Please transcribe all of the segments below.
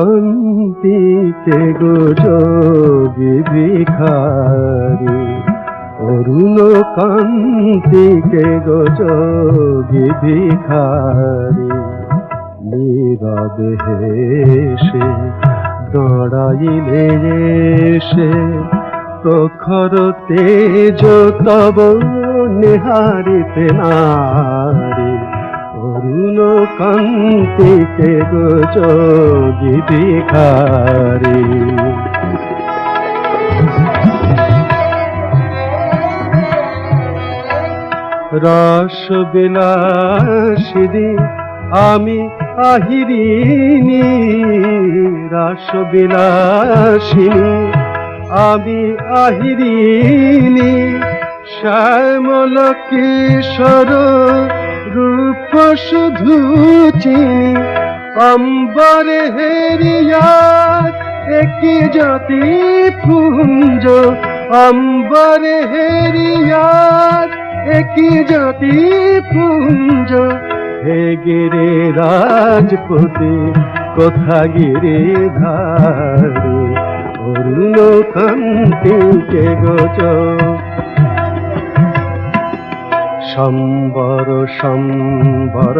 কান্তিকে গো যোগী ভিখারি, অরুণ কান্তিকে গো যোগী ভিখারি। নীরবে হেসে দাঁড়াইলে এসে প্রখর তেজ তব নিহারিতে নারী, অরুণ কান্তিকে গো যোগী ভিখারি। রস বিলাসিনী আমি আহিরিণী, রস বিলাসিনী আমি আহিরিণী। শ্যামল কিশোর রূপ শুধু চিনি, অম্বরে হেরিয়া একই জ্যোতি পুঞ্জ, অম্বরে হেরিয়া একই জ্যোতি পুঞ্জ। হে গিরে রাজপতি কোথা গিরে ধারে, অরুণ কান্তিকে গো সম্বর সম্বর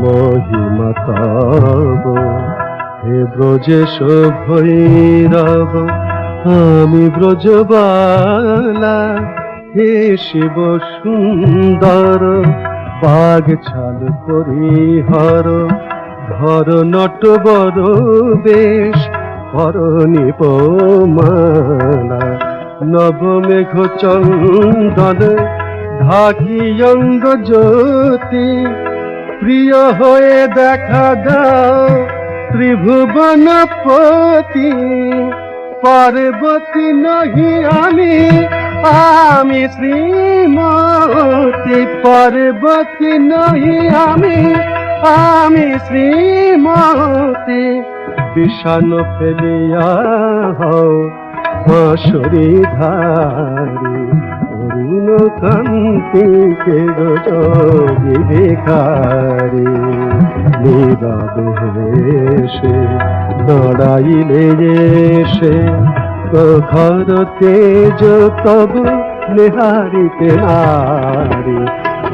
মহিমা তব। হে ব্রজেশ ভৈরব আমি ব্রজবালা, হে শিব সুন্দর বাগ ছাল পরিহর। ধর নটবর বেশ পর নিপমালা, নবমেঘ চন্দন ঢাকি অঙ্গ জ্যোতি। প্রিয় হয়ে দেখা দাও ত্রিভুবনপতি, পার্বতী নহি আমি আমি শ্রীমতী। পার্বতী নহি আমি আমি শ্রীমতী। বিষাণ ফেলিয়া হও বাঁশরি ধারি, অরুণ কান্তিকে গো যোগী ভিখারি। নীরবে হেসে দাঁড়াইলে এসে প্রখর তেজ তব নিহারিতে নারী,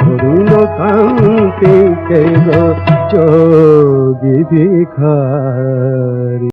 অরুণ কান্তিকে গো যোগী ভিখারি।